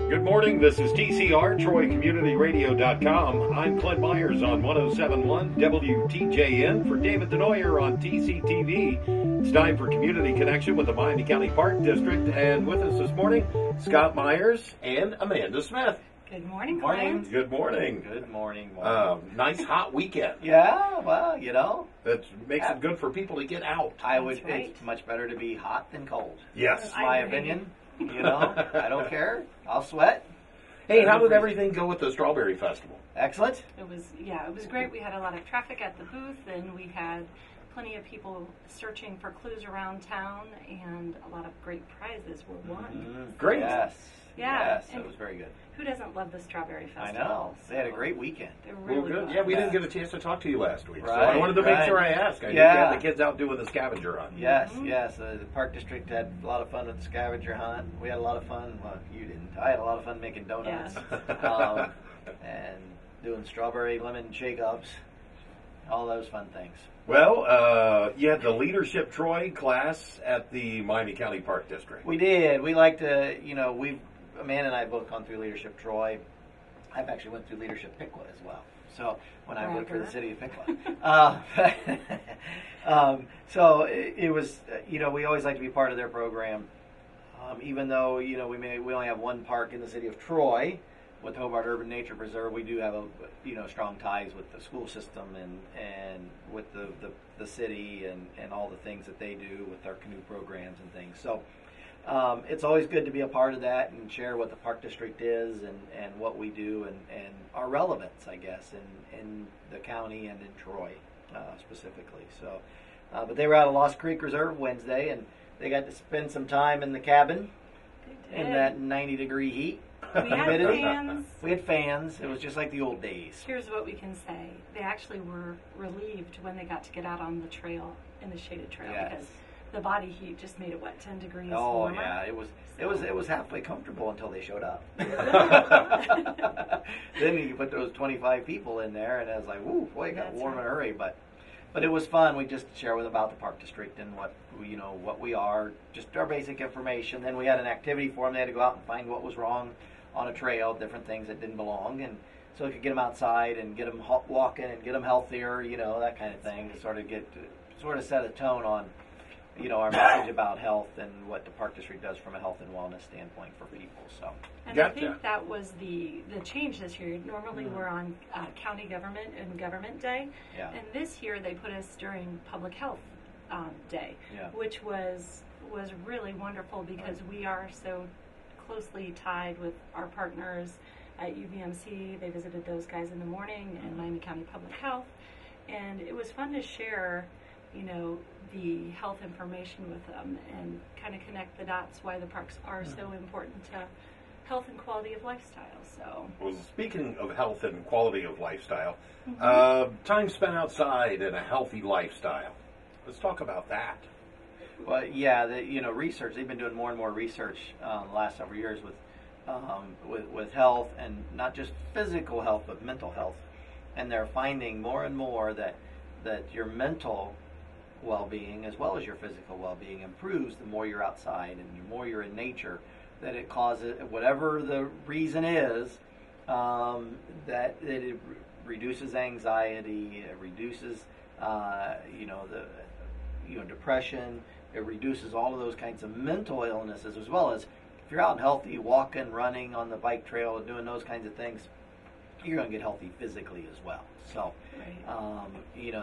Good morning. This is TCR, TroyCommunityRadio.com. I'm Clint Myers on 107.1 WTJN for David Denoyer on TCTV. It's time for Community Connection with the Miami County Park District. And with us this morning, Scott Myers and Amanda Smith. Good morning, Clint. Good morning. Good morning. Nice hot weekend. Yeah, well, you know. That makes it good for people to get out. It's much better to be hot than cold. Yes. That's my opinion. You know, I don't care. I'll sweat. Hey, how did everything go with the Strawberry Festival? Excellent. It was great. We had a lot of traffic at the booth, and we had plenty of people searching for clues around town, and a lot of great prizes were won. Mm-hmm. Great. Yes. Yeah. Yes, it was very good. Who doesn't love the Strawberry Festival? I know. They had a great weekend. It really Good. was. Yeah, we didn't get a chance to talk to you last week, so Right, I wanted to make right. sure I asked. I knew you had the kids out doing the scavenger hunt. Yes, yes. The Park District had a lot of fun with the scavenger hunt. We had a lot of fun. Well, you didn't. I had a lot of fun making donuts and doing strawberry lemon shake-ups. All those fun things. Well, you had the Leadership Troy class at the Miami County Park District. We did. We like to, Amanda and I both gone through Leadership Troy. I've actually went through Leadership Piqua as well. So when I worked for the city of Piqua. So it was, we always like to be part of their program. Even though, we only have one park in the city of Troy. With Hobart Urban Nature Preserve, we do have strong ties with the school system and with the city and all the things that they do with our canoe programs and things. So it's always good to be a part of that and share what the Park District is and what we do and our relevance, I guess, in the county and in Troy specifically. So, but they were out of Lost Creek Reserve Wednesday, and they got to spend some time in the cabin in that 90-degree heat. We had fans. We had fans. It was just like the old days. Here's what we can say. They actually were relieved when they got to get out on the trail, in the shaded trail, because the body heat just made it, 10 degrees warmer? Yeah, it was halfway comfortable until they showed up. Then you put those 25 people in there, and I was like, woo, boy, it got warm in a hurry. But it was fun. We just share with them about the Park District and what we are, just our basic information. Then we had an activity for them. They had to go out and find what was wrong on a trail, different things that didn't belong, and so we could get them outside and get them walking and get them healthier, that kind of thing, to sort of set a tone on, our message about health and what the Park District does from a health and wellness standpoint for people. So, and I think that was the change this year. Normally we're on county government and government day, and this year they put us during public health day, which was really wonderful because we are so closely tied with our partners at UVMC. They visited those guys in the morning, and Miami County Public Health, and it was fun to share, the health information with them and kind of connect the dots why the parks are so important to health and quality of lifestyle. So, well, speaking of health and quality of lifestyle, time spent outside and a healthy lifestyle. Let's talk about that. Well, yeah, research. They've been doing more and more research the last several years with health, and not just physical health, but mental health. And they're finding more and more that your mental well-being, as well as your physical well-being, improves the more you're outside and the more you're in nature. That it causes, whatever the reason is, that it reduces anxiety, it reduces, depression. It reduces all of those kinds of mental illnesses, as well as if you're out and healthy, walking, running on the bike trail, doing those kinds of things, you're going to get healthy physically as well. So,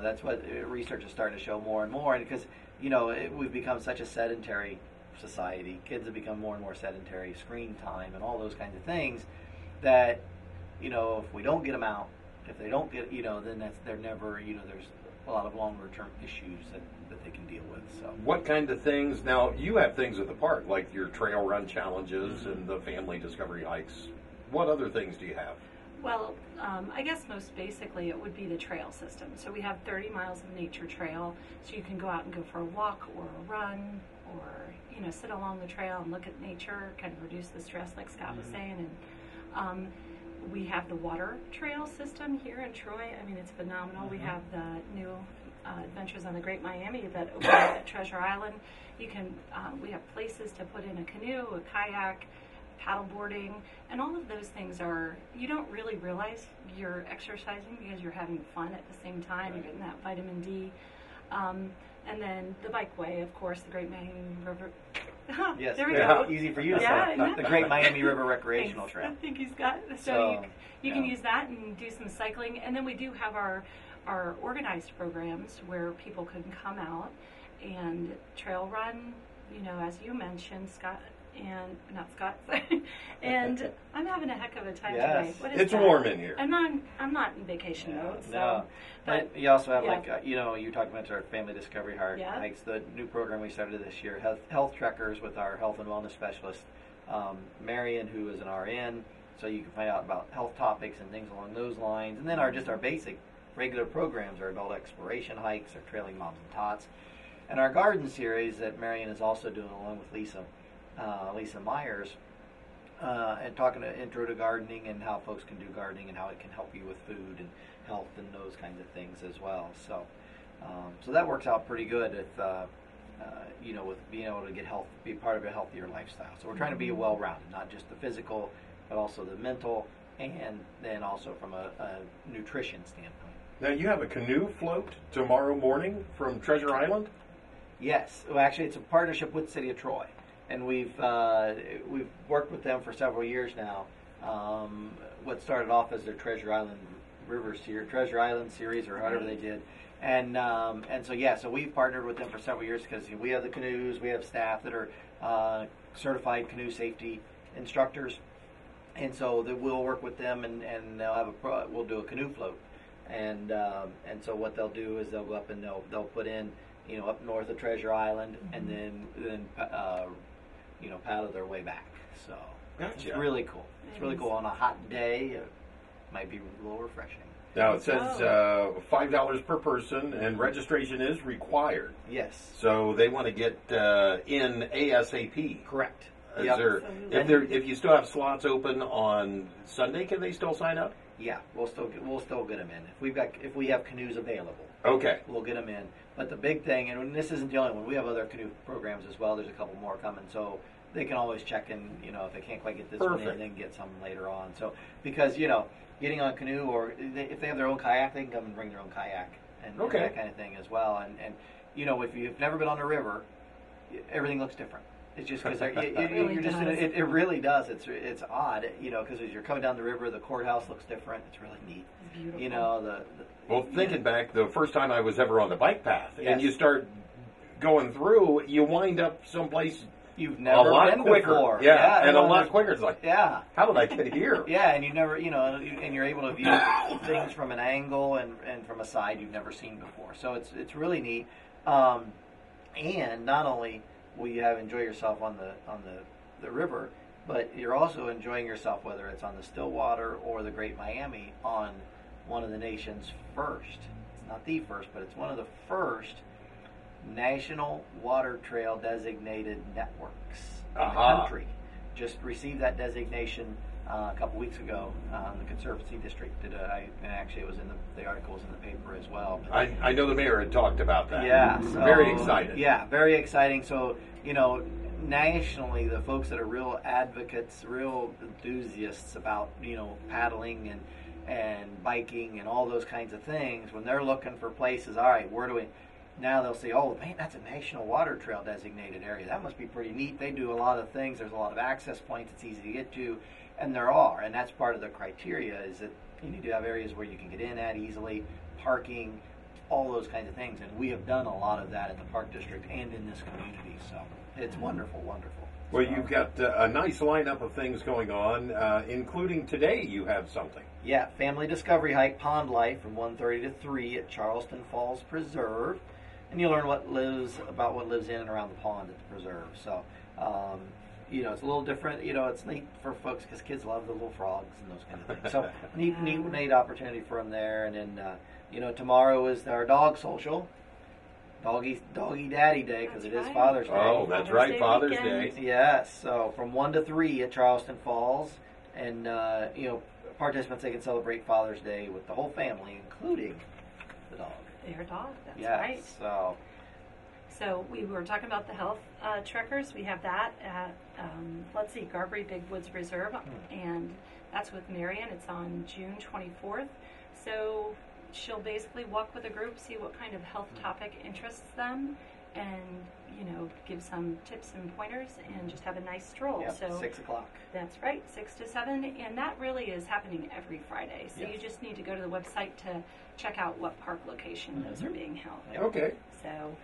that's what research is starting to show more and more. And because, we've become such a sedentary society, kids have become more and more sedentary, screen time and all those kinds of things, that, if we don't get them out, if they don't get, then they're never, there's a lot of longer-term issues that they can deal with. So, what kind of things? Now, you have things at the park, like your trail run challenges and the family discovery hikes. What other things do you have? Well, I guess most basically it would be the trail system. So we have 30 miles of nature trail, so you can go out and go for a walk or a run or, sit along the trail and look at nature, kind of reduce the stress like Scott was saying. And we have the water trail system here in Troy. I mean, it's phenomenal. We have the new Adventures on the Great Miami that opened up at Treasure Island. You can, we have places to put in a canoe, a kayak, paddle boarding, and all of those things are, you don't really realize you're exercising because you're having fun at the same time. You're getting that vitamin D. And then the bikeway, of course, the Great Miami River. Yes, there we go. Easy for you to say. The Great Miami River Recreational Trail. I think he's got. So you can use that and do some cycling. And then we do have our organized programs where people can come out and trail run, as you mentioned, not Scott, and I'm having a heck of a time today. What is it's that? warm in here. I'm not in vacation mode. So, no, but you also have you talked about our family discovery hikes, the new program we started this year, health trekkers with our health and wellness specialist, Marion, who is an RN, so you can find out about health topics and things along those lines, and then our basic regular programs, our adult exploration hikes, our trailing moms and tots, and our garden series that Marion is also doing along with Lisa Myers, and talking to intro to gardening and how folks can do gardening and how it can help you with food and health and those kinds of things as well. So, so that works out pretty good with being able to be part of a healthier lifestyle. So we're trying to be well-rounded, not just the physical, but also the mental, and then also from a nutrition standpoint. Now you have a canoe float tomorrow morning from Treasure Island? Yes. Well, actually, it's a partnership with the City of Troy. And we've worked with them for several years now. What started off as their Treasure Island Treasure Island series, or whatever they did, and so we've partnered with them for several years because we have the canoes, we have staff that are certified canoe safety instructors, and so we'll work with them, and they'll have we'll do a canoe float, and so what they'll do is they'll go up and they'll put in up north of Treasure Island, and then paddle their way back. So It's really cool. It's really cool on a hot day. It might be a little refreshing. Now it says $5 per person, and registration is required. Yes. So they want to get in ASAP. Correct. If you still have slots open on Sunday, can they still sign up? Yeah, we'll still get them in if we have canoes available. Okay. We'll get them in. But the big thing, and this isn't the only one, we have other canoe programs as well. There's a couple more coming, so they can always check in. If they can't quite get this one in, then get some later on. So because getting on a canoe, or if they have their own kayak, they can come and bring their own kayak and that kind of thing as well. And if you've never been on a river, everything looks different. It's just because it really does. It's odd, because as you're coming down the river, the courthouse looks different. It's really neat. It's beautiful. Well, thinking back, the first time I was ever on the bike path, and you start going through, you wind up someplace you've never been before. Yeah, and a lot quicker. It's like, how did I get here? Yeah, and you never, and you're able to view things from an angle and from a side you've never seen before. So it's really neat. And not only will you enjoy yourself on the river, but you're also enjoying yourself whether it's on the Stillwater or the Great Miami on one of the nation's first. It's not the first, but it's one of the first National Water Trail designated networks in the country. Just received that designation a couple weeks ago. The Conservancy District did and actually it was the article was in the paper as well. I know the mayor had talked about that. Yeah, so, very excited. Yeah, very exciting. So nationally, the folks that are real advocates, real enthusiasts about paddling and biking and all those kinds of things, when they're looking for places, all right, where do we? Now they'll say, oh, man, that's a National Water Trail designated area. That must be pretty neat. They do a lot of things. There's a lot of access points. It's easy to get to. And there are. And that's part of the criteria is that you need to have areas where you can get in at easily, parking, all those kinds of things. And we have done a lot of that in the Park District and in this community. So it's wonderful, wonderful. Well, you've got a nice lineup of things going on, including today you have something. Yeah, Family Discovery Hike Pond Life from 1:30 to 3 at Charleston Falls Preserve. And you learn what lives in and around the pond at the preserve. So, it's a little different. It's neat for folks because kids love the little frogs and those kind of things. So, neat opportunity for them there. And then, tomorrow is our dog social, Doggy Daddy Day because it is Father's Day. Oh, that's right, Father's Day. Yes. So from 1 to 3 at Charleston Falls, and participants they can celebrate Father's Day with the whole family, including the dog. Their dog, that's yes, right. So So we were talking about the health trekkers. We have that at, let's see, Garbury Big Woods Reserve, and that's with Marion. It's on June 24th. So she'll basically walk with a group, see what kind of health topic interests them, and give some tips and pointers, and just have a nice stroll. Yep, so 6 o'clock. That's right, 6 to 7, and that really is happening every Friday. So you just need to go to the website to check out what park location those are being held. Okay. So,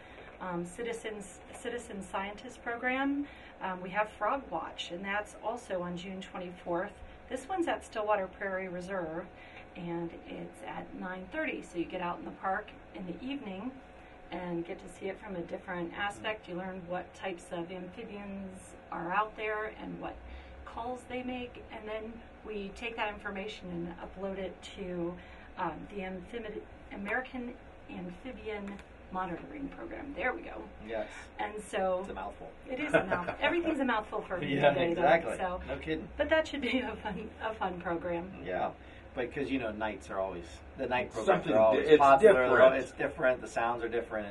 Citizen Scientist Program, we have Frog Watch, and that's also on June 24th. This one's at Stillwater Prairie Reserve, and it's at 9:30. So you get out in the park in the evening and get to see it from a different aspect. You learn what types of amphibians are out there and what calls they make, and then we take that information and upload it to the American Amphibian Monitoring Program. There we go. Yes. And so it's a mouthful. It is a mouthful. Everything's a mouthful for me today. Exactly. So, no kidding. But that should be a fun program. Yeah. Because nights are always the night programs Something are always it's popular. different. It's different. The sounds are different.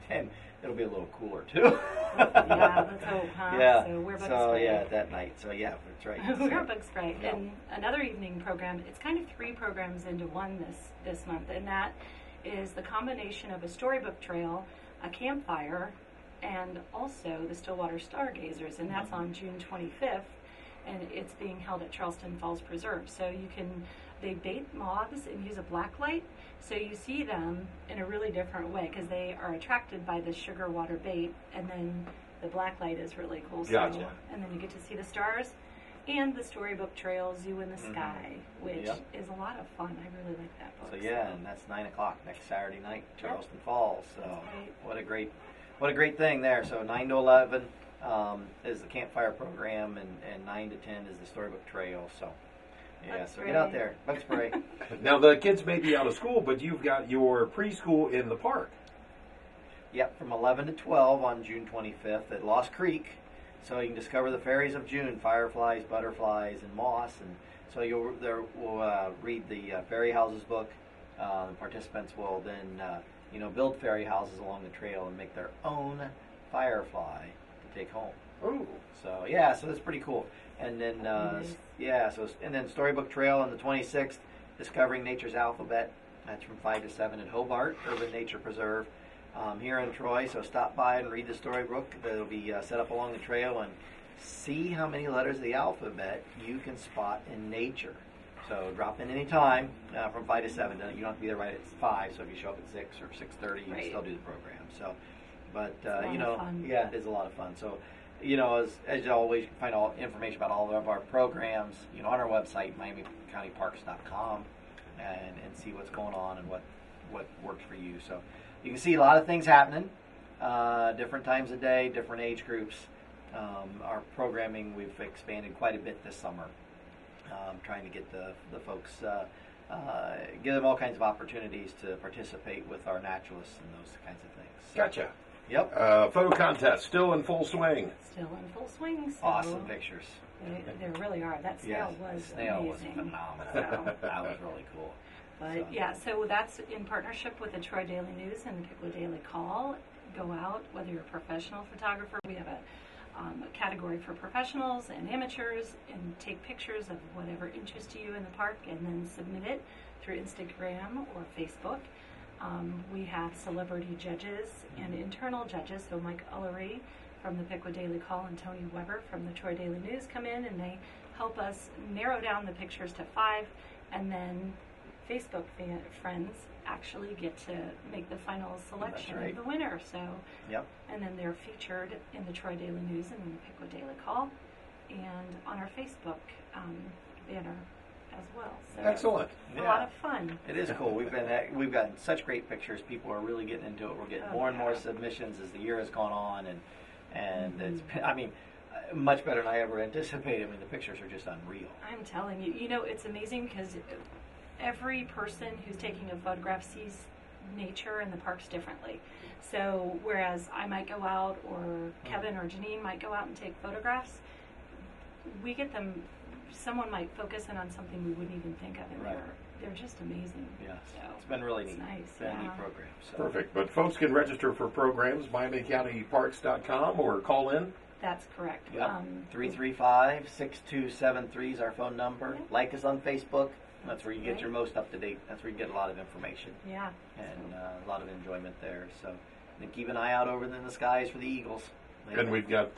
And it'll be a little cooler too. Yeah, let's hope, huh? Yeah. So we're booked So great. yeah, that night. So yeah, that's right. We're booked great. Yeah. And another evening program. It's kind of 3 programs into one this month, and that is the combination of a storybook trail, a campfire, and also the Stillwater Stargazers, and that's on June 25th. And it's being held at Charleston Falls Preserve. So they bait moths and use a black light, so you see them in a really different way because they are attracted by the sugar water bait, and then the black light is really cool. Gotcha. So, and then you get to see the stars and the storybook trail, Zoo in the Sky, which is a lot of fun. I really like that book. So yeah, and that's 9 o'clock next Saturday night, Charleston Falls. So right. what a great thing there. So 9 to 11 is the campfire program, and 9 to 10 is the storybook trail. So yeah, That's so great. get out there, bug spray. Now the kids may be out of school, but you've got your preschool in the park. Yep, from 11 to 12 on June 25th at Lost Creek. So you can discover the fairies of June, fireflies, butterflies, and moss. And so we'll read the fairy houses book. The participants will then build fairy houses along the trail and make their own firefly to take home. Oh. So yeah, so that's pretty cool. And then then Storybook Trail on the 26th, Discovering Nature's Alphabet. That's from 5 to 7 at Hobart Urban Nature Preserve here in Troy. So stop by and read the storybook that'll be set up along the trail, and see how many letters of the alphabet you can spot in nature. So drop in any time from 5 to 7. You don't have to be there right at 5. So if you show up at 6 or 6:30, you can still do the program. So, but yeah, it is a lot of fun. So. As always, you can find all information about all of our programs, on our website, MiamiCountyParks.com, and see what's going on and what works for you. So you can see a lot of things happening, different times of day, different age groups. Our programming, we've expanded quite a bit this summer, trying to get the folks, give them all kinds of opportunities to participate with our naturalists and those kinds of things. So, Gotcha. Yep. Photo contest still in full swing. Still in full swing. So Awesome pictures. They really are. That snail was amazing. Phenomenal. So. That was really cool. But so that's in partnership with the Troy Daily News and the Pickle Daily Call. Go out, whether you're a professional photographer. We have a category for professionals and amateurs, and take pictures of whatever interests you in the park, and then submit it through Instagram or Facebook. We have celebrity judges and internal judges, so Mike Ullery from the Pickwood Daily Call and Tony Weber from the Troy Daily News come in, and they help us narrow down the pictures to 5, and then Facebook friends actually get to make the final selection of the winner. So, and then they're featured in the Troy Daily News and in the Pickwood Daily Call, and on our Facebook banner as well. So Excellent. It's a lot of fun. It is cool. We've gotten such great pictures. People are really getting into it. We're getting more and more submissions as the year has gone on, and it's been, much better than I ever anticipated. The pictures are just unreal. I'm telling you, it's amazing because every person who's taking a photograph sees nature and the parks differently. So whereas I might go out, or Kevin or Janine might go out and take photographs, we get them someone might focus in on something we wouldn't even think of, and they're just amazing. Yeah, so it's been really neat. Nice. It's been a neat program. So. Perfect. But folks can register for programs, MiamiCountyParks.com, or call in. That's correct. Yep. 335-6273 is our phone number. Yep. Like us on Facebook. That's where you get your most up-to-date. That's where you get a lot of information. Yeah. And a lot of enjoyment there. So then keep an eye out over in the skies for the eagles. And we've got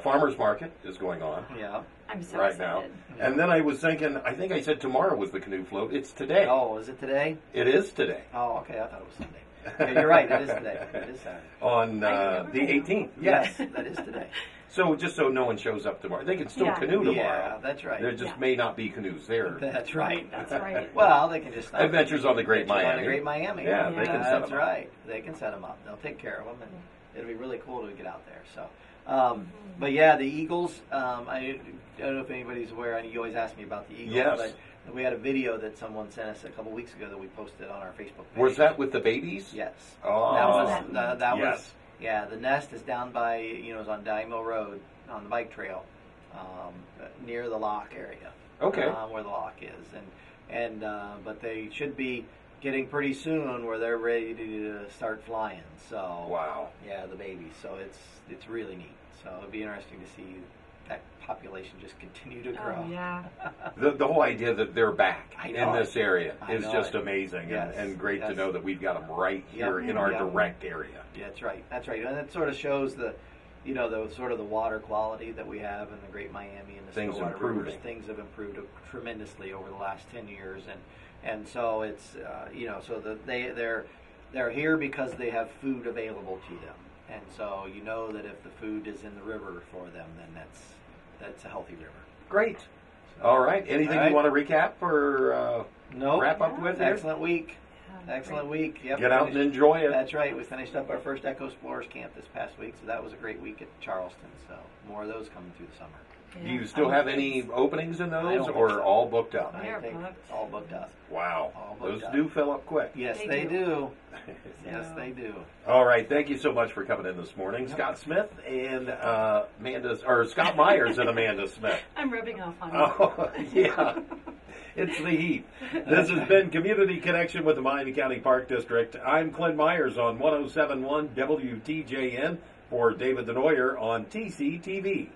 Farmers Market is going on. Yeah. I'm so right excited. now. And then I was thinking, I think I said tomorrow was the Canoe Float. It's today. Oh, is it today? It is today. Oh, okay. I thought it was Sunday. Yeah, you're right. It is today. It is Saturday. On the 18th. Yes, that is today. So just so no one shows up tomorrow. They can still canoe tomorrow. Yeah, that's right. There just may not be canoes there. That's right. That's right. Well, they can just stop. Adventures on the Great Miami. On the Great Miami. Yeah, they can set them up. That's right. They can set them up. They'll take care of them, and it'll be really cool to get out there. So, but yeah, the Eagles. I don't know if anybody's aware. You always ask me about the Eagles. Yes. But we had a video that someone sent us a couple weeks ago that we posted on our Facebook page. Was that with the babies? Yes. Oh, that yes. was. Yeah, the nest is down by is on Dymo Road on the bike trail, near the lock area. Okay. Where the lock is, but they should be getting pretty soon where they're ready to start flying. So wow. Yeah, the babies. So it's really neat. So it'll be interesting to see that population just continue to grow. Oh, yeah. The whole idea that they're back in this area is just it. amazing, Yes. and great to know that we've got them right here in our direct area. Yeah, that's right. That's right. And it sort of shows the sort of the water quality that we have in the Great Miami and the Stillwater rivers. Things have improved tremendously over the last 10 years, and so it's so that they're here because they have food available to them, and so that if the food is in the river for them, then that's a healthy river. Great. So, all right. Anything you want to recap or wrap up with? Excellent week. Excellent week. Yep, Get out and enjoy it. That's right. We finished up our first Echo Explorers camp this past week, so that was a great week at Charleston. So more of those coming through the summer. Do you still have any openings in those, or all booked up? I think all booked up. Wow. Booked those up. do fill up quick. Yes, they do. Yes, they do. All right. Thank you so much for coming in this morning, Scott Smith and Scott Myers and Amanda Smith. I'm rubbing off on you. Oh, yeah. It's the heat. This has been Community Connection with the Miami County Park District. I'm Clint Myers on 107.1 WTJN for David Denoyer on TCTV.